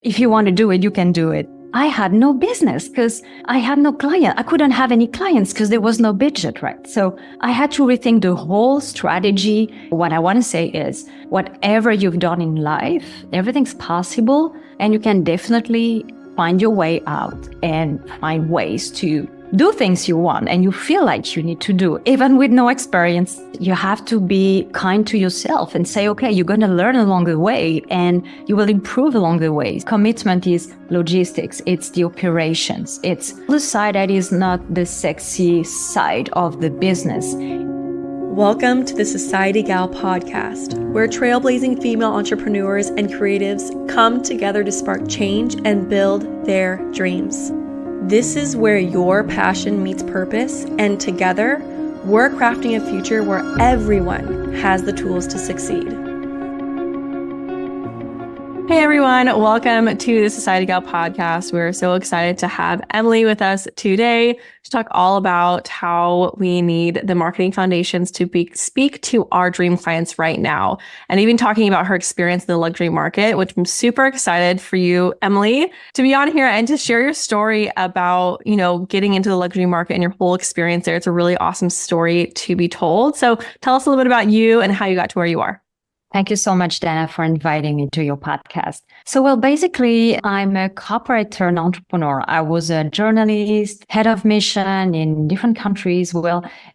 If you want to do it, you can do it. I had no business because I had no client. I couldn't have any clients because there was no budget, right? So I had to rethink the whole strategy. What I want to say is whatever you've done in life, everything's possible, and you can definitely find your way out and find ways to do things you want and you feel like you need to do. Even with no experience, you have to be kind to yourself and say, okay, you're going to learn along the way and you will improve along the way. Commitment is logistics. It's the operations. It's the side that is not the sexy side of the business. Welcome to the Society Gal podcast, where trailblazing female entrepreneurs and creatives come together to spark change and build their dreams. This is where your passion meets purpose, and together, we're crafting a future where everyone has the tools to succeed. Hey everyone, welcome to the Society Gal podcast. We're so excited to have Emilie with us today to talk all about how we need the marketing foundations to speak to our dream clients right now. And even talking about her experience in the luxury market, which I'm super excited for you, Emilie, to be on here and to share your story about, getting into the luxury market and your whole experience there. It's a really awesome story to be told. So tell us a little bit about you and how you got to where you are. Thank you so much, Dana, for inviting me to your podcast. So, basically, I'm a corporate turned entrepreneur. I was a journalist, head of mission in different countries,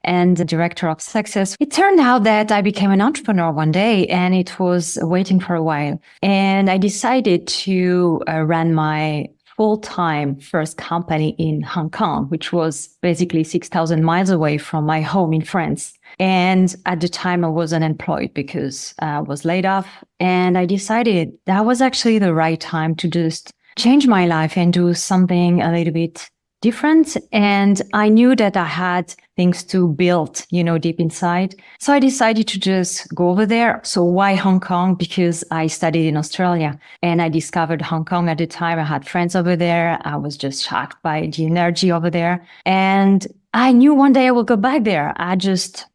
and the director of success. It turned out that I became an entrepreneur one day, and it was waiting for a while. And I decided to run my full-time first company in Hong Kong, which was basically 6,000 miles away from my home in France. And at the time I was unemployed because I was laid off. And I decided that was actually the right time to just change my life and do something a little bit different. And I knew that I had things to build, deep inside. So I decided to just go over there. So why Hong Kong? Because I studied in Australia and I discovered Hong Kong at the time. I had friends over there. I was just shocked by the energy over there. And I knew one day I would go back there. I just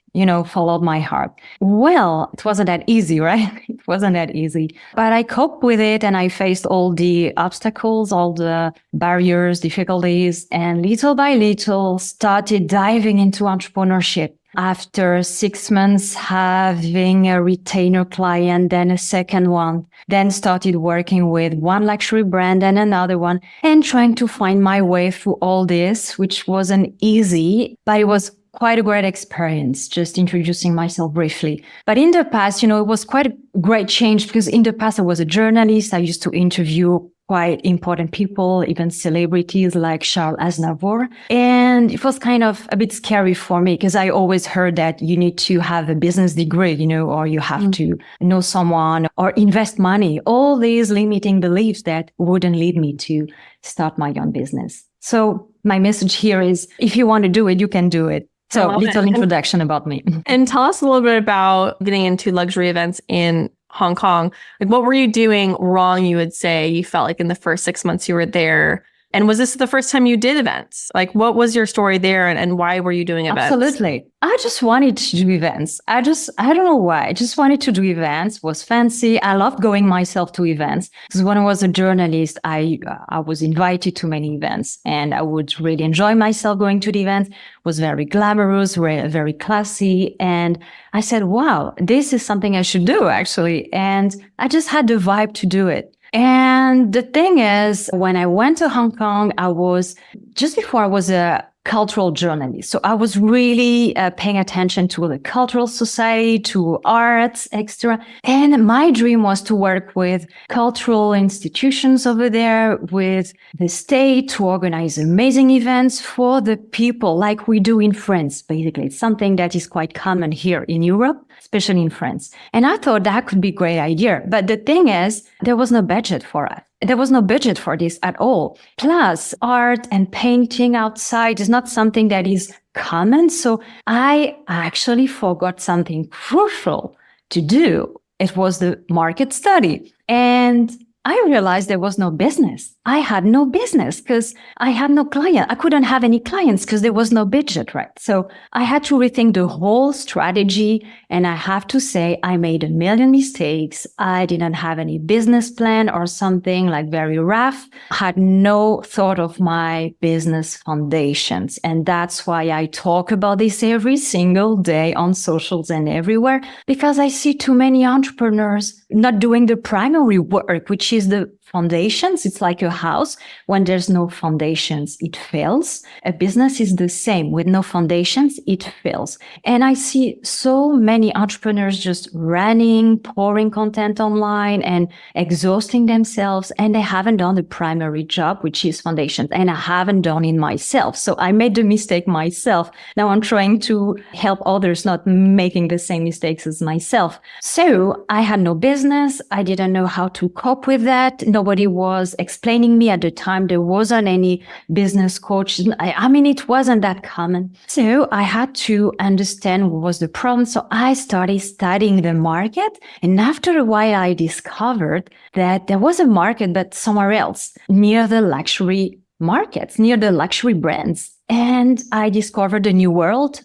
followed my heart. Well, it wasn't that easy, right? It wasn't that easy. But I coped with it and I faced all the obstacles, all the barriers, difficulties, and little by little started diving into entrepreneurship. After 6 months having a retainer client, then a second one, then started working with one luxury brand and another one and trying to find my way through all this, which wasn't easy, but it was quite a great experience, just introducing myself briefly. But in the past, it was quite a great change because in the past I was a journalist. I used to interview quite important people, even celebrities like Charles Aznavour. And it was kind of a bit scary for me because I always heard that you need to have a business degree, or you have to know someone or invest money. All these limiting beliefs that wouldn't lead me to start my own business. So my message here is if you want to do it, you can do it. So little introduction about me. And tell us a little bit about getting into luxury events in Hong Kong. Like, what were you doing wrong, you would say, you felt like in the first 6 months you were there? And was this the first time you did events? Like, what was your story there and why were you doing events? Absolutely. I just wanted to do events. I don't know why. I just wanted to do events. It was fancy. I loved going myself to events because when I was a journalist, I was invited to many events and I would really enjoy myself going to the events. It was very glamorous, very classy. And I said, wow, this is something I should do actually. And I just had the vibe to do it. And the thing is, when I went to Hong Kong, I was a cultural journalist. So I was really paying attention to the cultural society, to arts, etc. And my dream was to work with cultural institutions over there, with the state, to organize amazing events for the people like we do in France. Basically, it's something that is quite common here in Europe, especially in France. And I thought that could be a great idea. But the thing is, there was no budget for it. There was no budget for this at all. Plus, art and painting outside is not something that is common. So I actually forgot something crucial to do. It was the market study. And I realized there was no business. I had no business because I had no client. I couldn't have any clients because there was no budget, right? So I had to rethink the whole strategy. And I have to say, I made a million mistakes. I didn't have any business plan or something like very rough. I had no thought of my business foundations. And that's why I talk about this every single day on socials and everywhere, because I see too many entrepreneurs not doing the primary work, which is the foundations. It's like a house. When there's no foundations, it fails. A business is the same. With no foundations, it fails. And I see so many entrepreneurs just running, pouring content online and exhausting themselves. And they haven't done the primary job, which is foundations. And I haven't done it myself. So I made the mistake myself. Now I'm trying to help others not making the same mistakes as myself. So I had no business. I didn't know how to cope with that. Nobody was explaining me at the time. There wasn't any business coach. I mean, it wasn't that common. So I had to understand what was the problem. So I started studying the market. And after a while, I discovered that there was a market, but somewhere else, near the luxury markets, near the luxury brands. And I discovered a new world,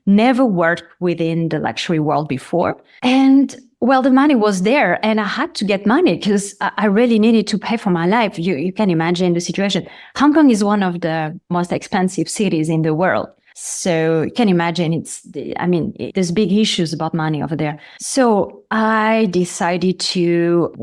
never worked within the luxury world before. And well, the money was there and I had to get money because I really needed to pay for my life. You can imagine the situation. Hong Kong is one of the most expensive cities in the world. So you can imagine there's big issues about money over there. So I decided to,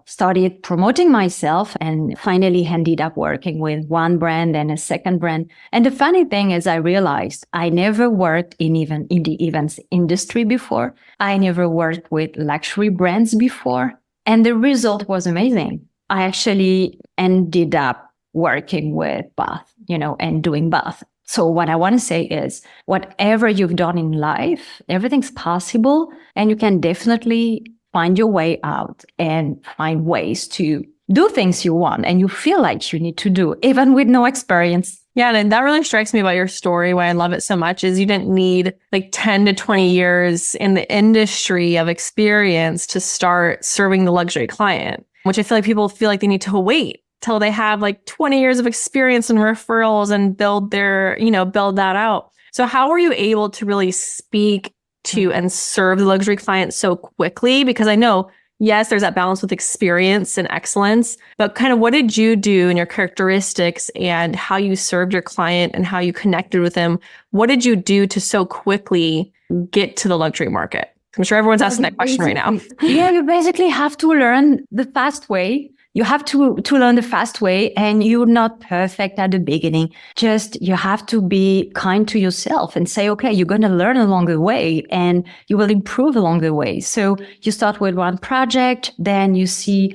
started promoting myself and finally ended up working with one brand and a second brand. And the funny thing is I realized I never worked in the events industry before. I never worked with luxury brands before. And the result was amazing. I actually ended up working with both, and doing both. So what I want to say is whatever you've done in life, everything's possible and you can definitely find your way out and find ways to do things you want and you feel like you need to do, even with no experience. Yeah, and that really strikes me about your story. Why I love it so much is you didn't need like 10 to 20 years in the industry of experience to start serving the luxury client, which I feel like people feel like they need to wait till they have like 20 years of experience and referrals and build that out. So how were you able to really speak to and serve the luxury client so quickly? Because I know, yes, there's that balance with experience and excellence, but kind of what did you do in your characteristics and how you served your client and how you connected with them? What did you do to so quickly get to the luxury market? I'm sure everyone's asking that question right now. Yeah, you basically have to learn the fast way. You have to learn the fast way and you're not perfect at the beginning. Just you have to be kind to yourself and say, okay, you're going to learn along the way and you will improve along the way. So you start with one project, then you see,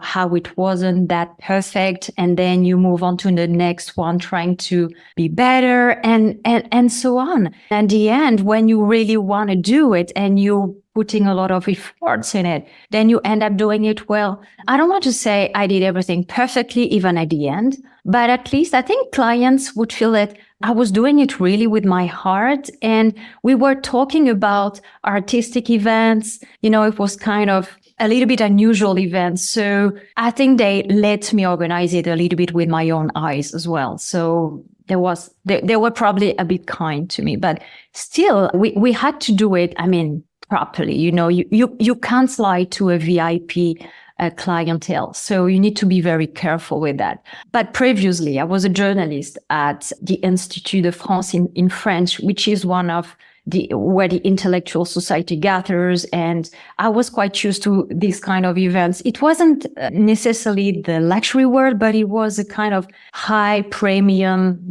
how it wasn't that perfect. And then you move on to the next one, trying to be better and so on. And the end, when you really want to do it and you're putting a lot of efforts in it, then you end up doing it well. I don't want to say I did everything perfectly, even at the end, but at least I think clients would feel that I was doing it really with my heart. And we were talking about artistic events. It was kind of a little bit unusual events. So I think they let me organize it a little bit with my own eyes as well. So they were probably a bit kind to me, but still we had to do it. Properly, you can't lie to a VIP clientele. So you need to be very careful with that. But previously, I was a journalist at the Institut de France in French, which is one of where the intellectual society gathers. And I was quite used to these kind of events. It wasn't necessarily the luxury world, but it was a kind of high premium,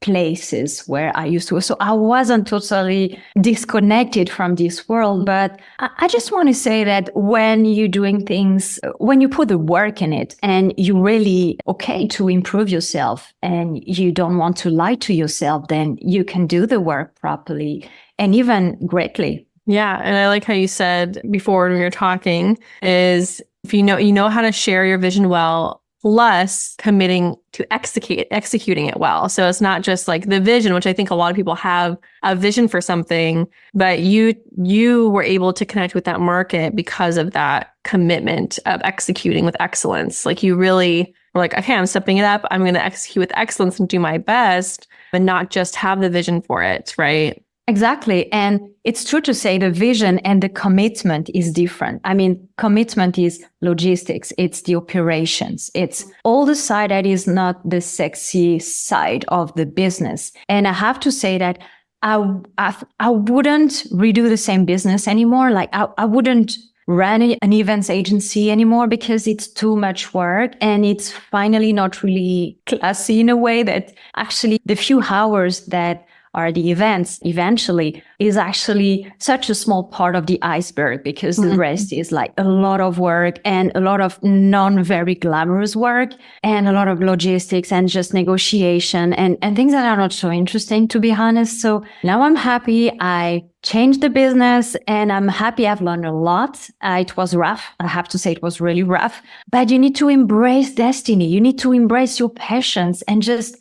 places where I used to. So I wasn't totally disconnected from this world. But I just want to say that when you're doing things, when you put the work in it and you're really okay to improve yourself and you don't want to lie to yourself, then you can do the work properly. And even greatly. Yeah. And I like how you said before when we were talking is if you know how to share your vision well, plus committing to executing it well. So it's not just like the vision, which I think a lot of people have a vision for something, but you were able to connect with that market because of that commitment of executing with excellence. Like you really were like, okay, I'm stepping it up. I'm going to execute with excellence and do my best, but not just have the vision for it, right? Exactly. And it's true to say the vision and the commitment is different. I mean, commitment is logistics. It's the operations. It's all the side that is not the sexy side of the business. And I have to say that I wouldn't redo the same business anymore. Like I wouldn't run an events agency anymore because it's too much work and it's finally not really classy in a way that actually the few hours that are the events eventually is actually such a small part of the iceberg because the rest is like a lot of work and a lot of non-very glamorous work and a lot of logistics and just negotiation and things that are not so interesting, to be honest. So now I'm happy. I changed the business and I'm happy. I've learned a lot. It was rough. I have to say it was really rough, but you need to embrace destiny. You need to embrace your passions and just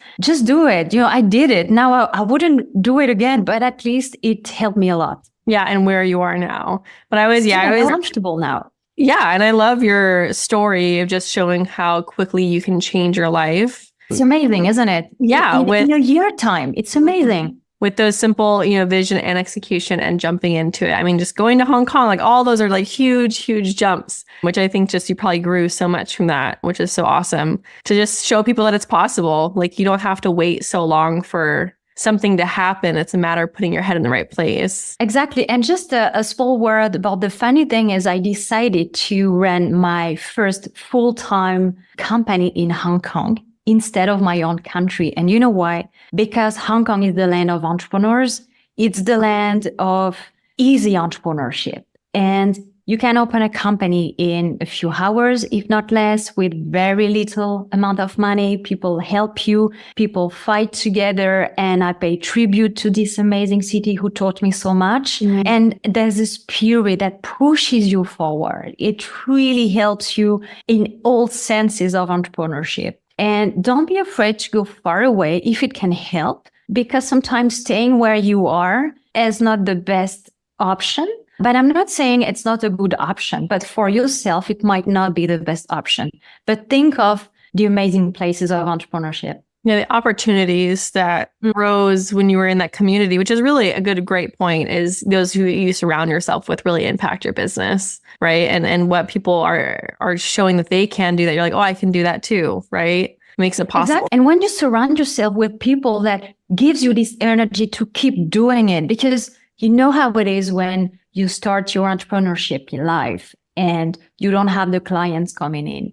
do it. You know, I did it. Now I wouldn't do it again, but at least it helped me a lot. Yeah. And where you are now. But I was comfortable now. Yeah. And I love your story of just showing how quickly you can change your life. It's amazing, isn't it? Yeah. In a year time. It's amazing. With those simple, vision and execution and jumping into it. I mean, just going to Hong Kong, like all those are like huge, huge jumps, which I think just you probably grew so much from that, which is so awesome to just show people that it's possible. Like you don't have to wait so long for something to happen. It's a matter of putting your head in the right place. Exactly. And just a small word about the funny thing is I decided to run my first full-time company in Hong Kong instead of my own country. And you know why? Because Hong Kong is the land of entrepreneurs. It's the land of easy entrepreneurship. And you can open a company in a few hours, if not less, with very little amount of money. People help you. People fight together. And I pay tribute to this amazing city who taught me so much. Mm-hmm. And there's this spirit that pushes you forward. It really helps you in all senses of entrepreneurship. And don't be afraid to go far away if it can help, because sometimes staying where you are is not the best option. But I'm not saying it's not a good option, but for yourself, it might not be the best option. But think of the amazing places of entrepreneurship. Yeah, the opportunities that rose when you were in that community, which is really a great point, is those who you surround yourself with really impact your business, right? And what people are showing that they can do that, you're like, oh, I can do that too, right? Makes it possible. Exactly. And when you surround yourself with people that gives you this energy to keep doing it, because you know how it is when you start your entrepreneurship life and you don't have the clients coming in.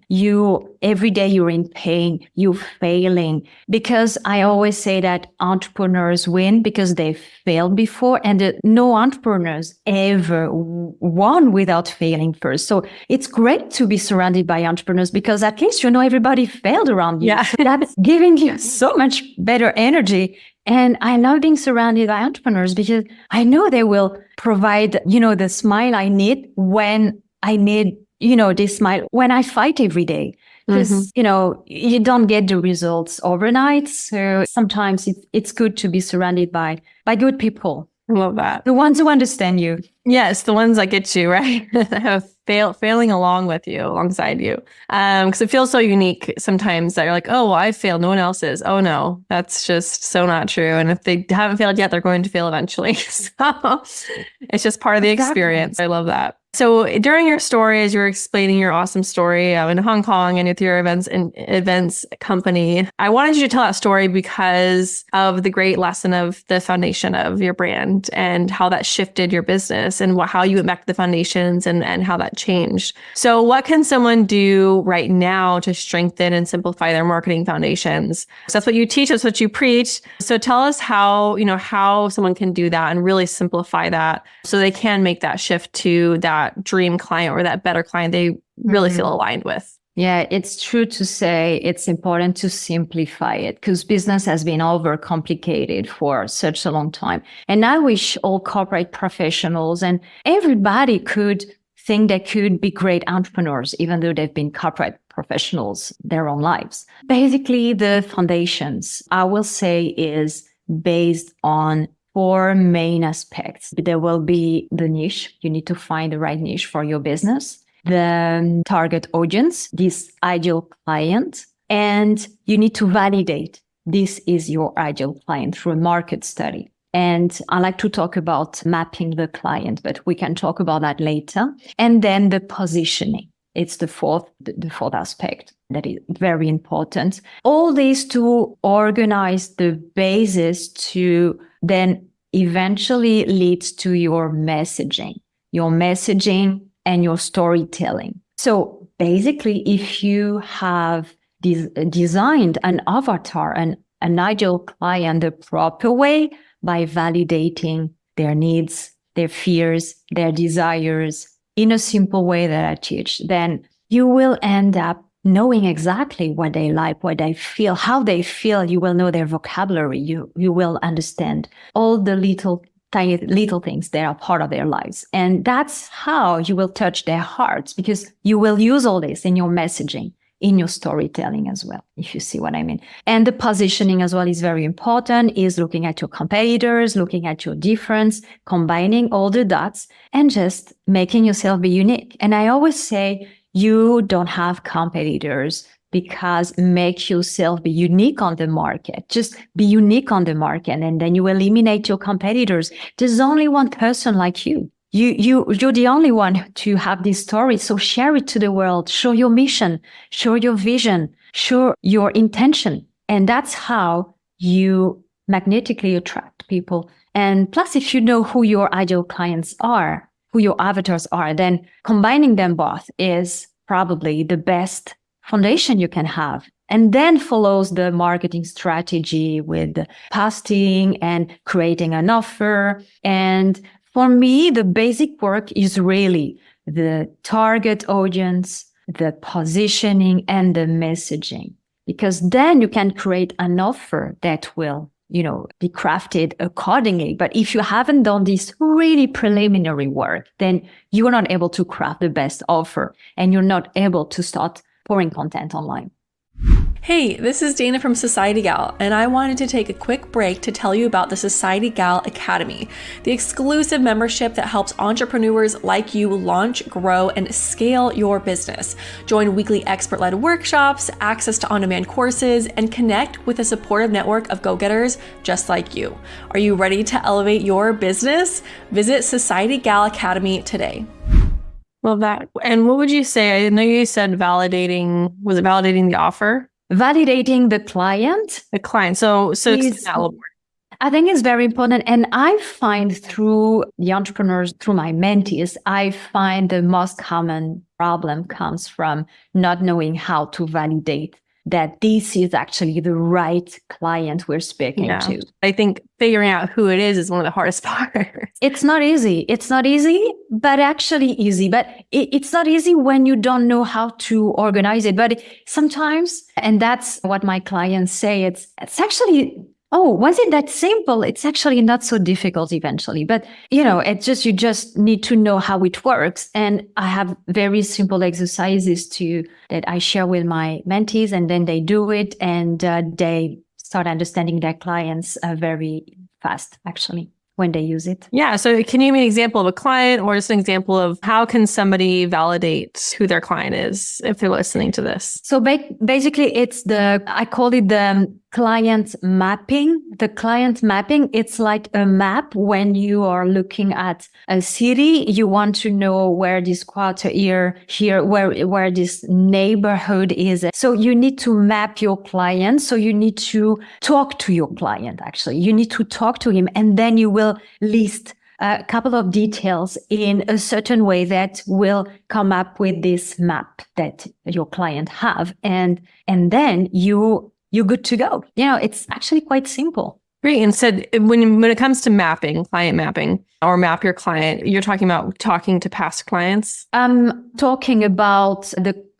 Every day you're in pain, you're failing. Because I always say that entrepreneurs win because they failed before, and no entrepreneurs ever won without failing first. So it's great to be surrounded by entrepreneurs because at least you know everybody failed around you. Yeah. So that's giving you so much better energy. And I love being surrounded by entrepreneurs because I know they will provide, the smile I need when I need, this smile when I fight every day. Because, you don't get the results overnight. So sometimes it's good to be surrounded by good people. I love that. The ones who understand you. Yes, the ones that get you, right? Failing alongside you. Because it feels so unique sometimes that you're like, oh, well, I failed. No one else is. Oh, no, that's just so not true. And if they haven't failed yet, they're going to fail eventually. So it's just part of the experience. I love that. So during your story, as you were explaining your awesome story in Hong Kong and with your events company, I wanted you to tell that story because of the great lesson of the foundation of your brand and how that shifted your business and how you went back to the foundations and how that changed. So what can someone do right now to strengthen and simplify their marketing foundations? So that's what you teach, that's what you preach. So tell us how someone can do that and really simplify that so they can make that shift to that dream client or that better client they really feel aligned with. Yeah, it's true to say it's important to simplify it because business has been overcomplicated for such a long time. And I wish all corporate professionals and everybody could think they could be great entrepreneurs, even though they've been corporate professionals, their own lives. Basically, the foundations, I will say, is based on four main aspects. There will be the niche. You need to find the right niche for your business, the target audience, this ideal client, and you need to validate this is your ideal client through a market study. And I like to talk about mapping the client, but we can talk about that later. And then the positioning. It's the fourth aspect that is very important. All these to organize the basis to then eventually leads to your messaging and your storytelling. So basically, if you have designed an avatar, an ideal client the proper way by validating their needs, their fears, their desires in a simple way that I teach, then you will end up knowing exactly what they like, what they feel, how they feel. You will know their vocabulary. You will understand all the tiny little things that are part of their lives. And that's how you will touch their hearts, because you will use all this in your messaging, in your storytelling as well, if you see what I mean. And the positioning as well is very important, is looking at your competitors, looking at your difference, combining all the dots and just making yourself be unique. And I always say, you don't have competitors, because make yourself be unique on the market. Just be unique on the market, and then you eliminate your competitors. There's only one person like you. You're the only one to have this story. So share it to the world. Show your mission, show your vision, show your intention. And that's how you magnetically attract people. And plus, if you know who your ideal clients are, who your avatars are, then combining them both is probably the best foundation you can have. And then follows the marketing strategy with posting and creating an offer. And for me, the basic work is really the target audience, the positioning, and the messaging, because then you can create an offer that will, be crafted accordingly. But if you haven't done this really preliminary work, then you are not able to craft the best offer, and you're not able to start pouring content online. Hey, this is Dana from Society Gal, and I wanted to take a quick break to tell you about the Society Gal Academy, the exclusive membership that helps entrepreneurs like you launch, grow, and scale your business. Join weekly expert-led workshops, access to on-demand courses, and connect with a supportive network of go-getters just like you. Are you ready to elevate your business? Visit Society Gal Academy today. Love that. And what would you say? I know you said was it validating the offer? Validating the client. The client. So explain that a little more. I think it's very important. And I find through the entrepreneurs, through my mentees, I find the most common problem comes from not knowing how to validate that this is actually the right client we're speaking to. I think figuring out who it is one of the hardest parts. It's not easy. It's not easy, but actually easy. But it's not easy when you don't know how to organize it. But sometimes, and that's what my clients say, it's actually, was it that simple? It's actually not so difficult eventually. But, it's just, you just need to know how it works. And I have very simple exercises that I share with my mentees, and then they do it, and they start understanding their clients very fast, actually, when they use it. Yeah. So can you give me an example of a client, or just an example of how can somebody validate who their client is if they're listening to this? So basically, I call it the client mapping. The client mapping, it's like a map. When you are looking at a city, you want to know where this quarter here, where this neighborhood is. So you need to map your client. So you need to talk to your client, actually. You need to talk to him, and then you will list a couple of details in a certain way that will come up with this map that your client have. And then you're good to go. It's actually quite simple. Great. And so when it comes to mapping, client mapping, or map your client, you're talking about talking to past clients? I'm talking about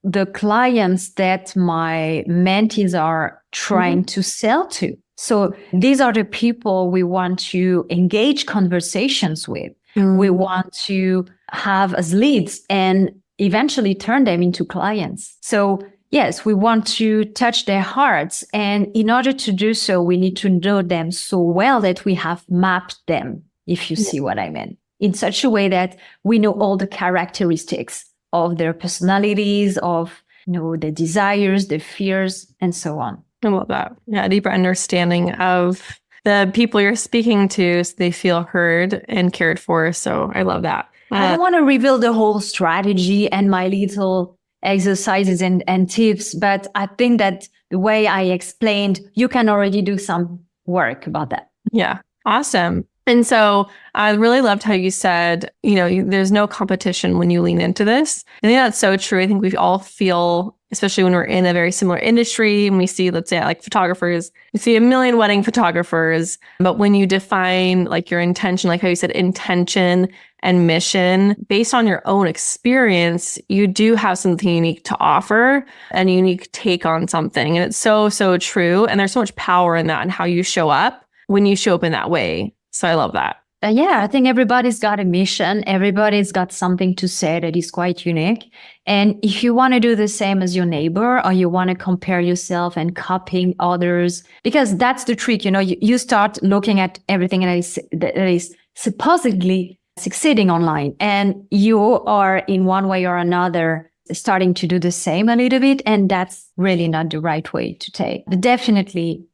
the clients that my mentees are trying to sell to. So these are the people we want to engage conversations with. We want to have as leads and eventually turn them into clients. So yes, we want to touch their hearts. And in order to do so, we need to know them so well that we have mapped them, if you see what I mean, in such a way that we know all the characteristics of their personalities, of their desires, their fears, and so on. I love that. Yeah, a deeper understanding of the people you're speaking to so they feel heard and cared for. So I love that. I don't want to reveal the whole strategy and my little exercises and tips, but I think that the way I explained, you can already do some work about that. Yeah, awesome. And so I really loved how you said, there's no competition when you lean into this. I think that's so true. I think we all feel, especially when we're in a very similar industry, and we see, let's say like photographers, you see a million wedding photographers, but when you define like your intention, like how you said, intention and mission based on your own experience, you do have something unique to offer and a unique take on something. And it's so, so true. And there's so much power in that and how you show up when you show up in that way. So I love that. Yeah, I think everybody's got a mission. Everybody's got something to say that is quite unique. And if you want to do the same as your neighbor, or you want to compare yourself and copying others, because that's the trick, you start looking at everything that is supposedly succeeding online, and you are in one way or another starting to do the same a little bit. And that's really not the right way to take. But definitely,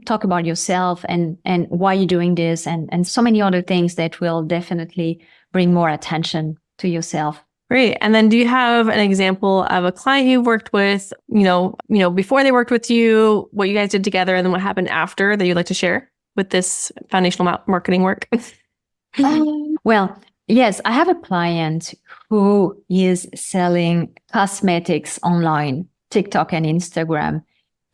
talk about yourself and why you're doing this and so many other things that will definitely bring more attention to yourself. Great. And then do you have an example of a client you've worked with, before they worked with you, what you guys did together, and then what happened after that you'd like to share with this foundational marketing work? Well, yes, I have a client who is selling cosmetics online, TikTok and Instagram.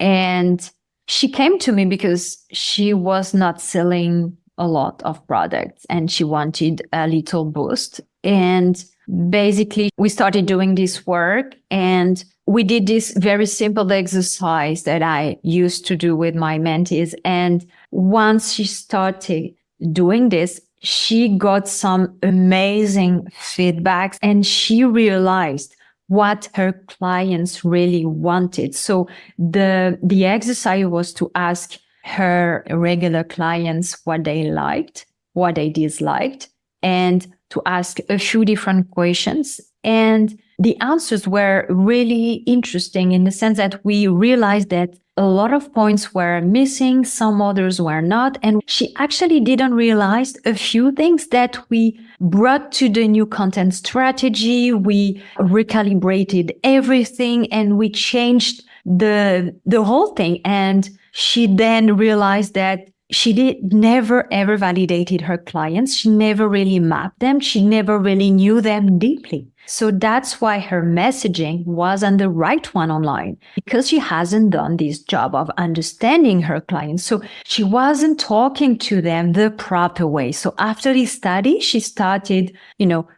And she came to me because she was not selling a lot of products and she wanted a little boost. And basically, we started doing this work and we did this very simple exercise that I used to do with my mentees. And once she started doing this, she got some amazing feedbacks and she realized what her clients really wanted. So the exercise was to ask her regular clients what they liked, what they disliked, and to ask a few different questions. And the answers were really interesting in the sense that we realized that a lot of points were missing, some others were not. And she actually didn't realize a few things that we brought to the new content strategy. We recalibrated everything and we changed the whole thing. And she then realized that she never ever validated her clients. She never really mapped them. She never really knew them deeply. So that's why her messaging wasn't the right one online, because she hasn't done this job of understanding her clients. So she wasn't talking to them the proper way. So after this study, she started,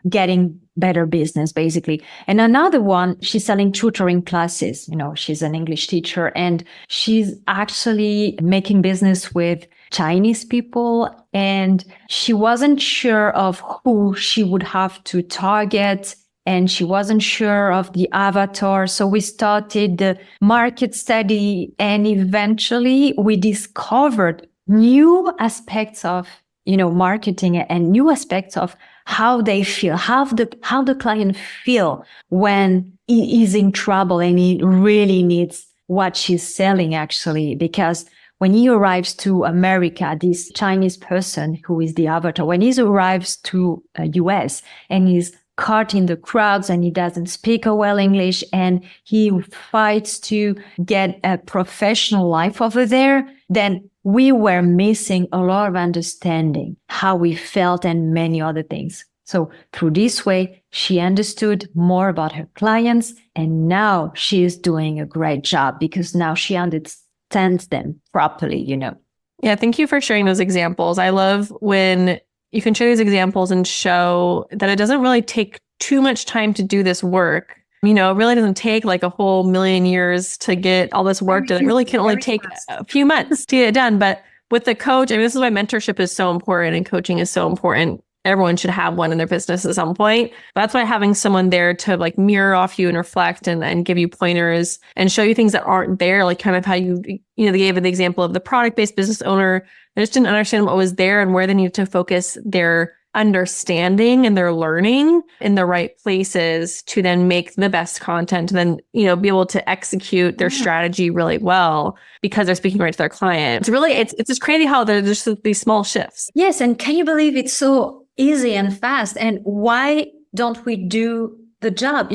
getting better business basically. And another one, she's selling tutoring classes. She's an English teacher and she's actually making business with Chinese people. And she wasn't sure of who she would have to target. And she wasn't sure of the avatar. So we started the market study and eventually we discovered new aspects of, marketing and new aspects of how they feel, how the client feel when he is in trouble and he really needs what she's selling actually. Because when he arrives to America, this Chinese person who is the avatar, when he arrives to US and he's caught in the crowds and he doesn't speak well English and he fights to get a professional life over there, then we were missing a lot of understanding how we felt and many other things. So through this way, she understood more about her clients and now she is doing a great job because now she understands them properly, Yeah, thank you for sharing those examples. I love when you can share these examples and show that it doesn't really take too much time to do this work. It really doesn't take like a whole million years to get all this work done. It really can only take a few months to get it done. But with the coach, this is why mentorship is so important and coaching is so important. everyone should have one in their business at some point. That's why having someone there to like mirror off you and reflect and give you pointers and show you things that aren't there, like kind of how they gave the example of the product-based business owner. They just didn't understand what was there and where they needed to focus their understanding and their learning in the right places to then make the best content and then, be able to execute their strategy really well because they're speaking right to their client. It's just crazy how there's just these small shifts. Yes. And can you believe it's so easy and fast? And why don't we do the job?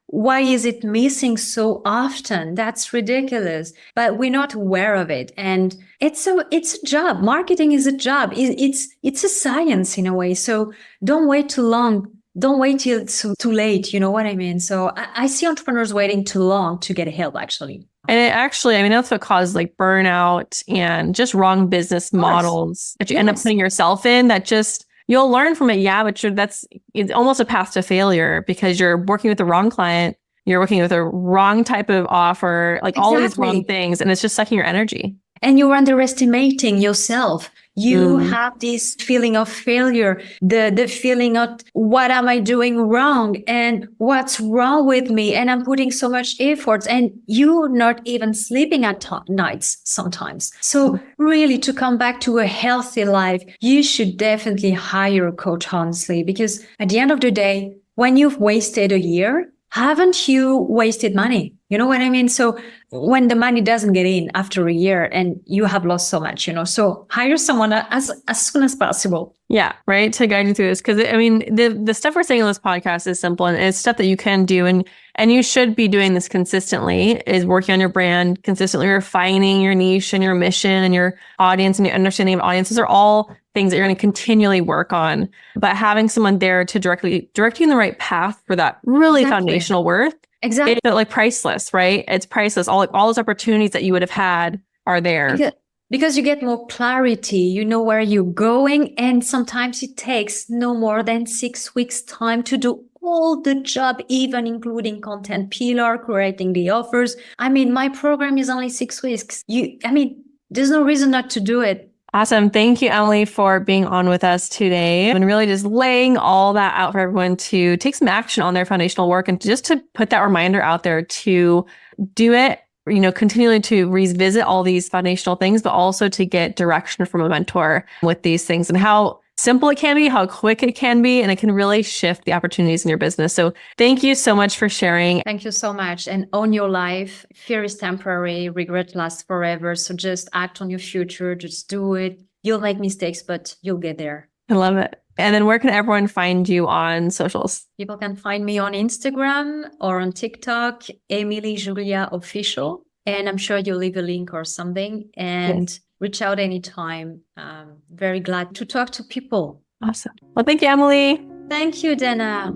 Why is it missing so often? That's ridiculous, but we're not aware of it. And it's a job. Marketing is a job. It's a science in a way. So don't wait too long. Don't wait till it's too late. You know what I mean? So I see entrepreneurs waiting too long to get help, actually. And it actually, that's what causes like burnout and just wrong business models that you end up putting yourself in that just, you'll learn from it. Yeah, but it's almost a path to failure because you're working with the wrong client. You're working with a wrong type of offer, like all these wrong things. And it's just sucking your energy. And you're underestimating yourself. You have this feeling of failure, the feeling of what am I doing wrong and what's wrong with me? And I'm putting so much effort and you're not even sleeping at nights sometimes. So really to come back to a healthy life, you should definitely hire a coach, honestly, because at the end of the day, when you've wasted a year, haven't you wasted money? You know what I mean? So when the money doesn't get in after a year and you have lost so much, so hire someone as soon as possible. Yeah, right. To guide you through this. Because the stuff we're saying in this podcast is simple and it's stuff that you can do. And you should be doing this consistently, is working on your brand, consistently refining your niche and your mission and your audience and your understanding of audiences are all things that you're going to continually work on. But having someone there to direct you in the right path for that really foundational work. Exactly. It's like priceless, right? It's priceless. All those opportunities that you would have had are there. Because you get more clarity, you know where you're going. And sometimes it takes no more than 6 weeks time to do all the job, even including content pillar, creating the offers. My program is only 6 weeks. There's no reason not to do it. Awesome. Thank you, Emilie, for being on with us today and really just laying all that out for everyone to take some action on their foundational work and just to put that reminder out there to do it, continually to revisit all these foundational things, but also to get direction from a mentor with these things and how simple it can be, how quick it can be, and it can really shift the opportunities in your business. So thank you so much for sharing. Thank you so much. And own your life. Fear is temporary. Regret lasts forever. So just act on your future. Just do it. You'll make mistakes, but you'll get there. I love it. And then where can everyone find you on socials? People can find me on Instagram or on TikTok, Emilie Joulia Official. And I'm sure you'll leave a link or something. And reach out anytime. Very glad to talk to people. Awesome. Well, thank you, Emilie. Thank you, Dana.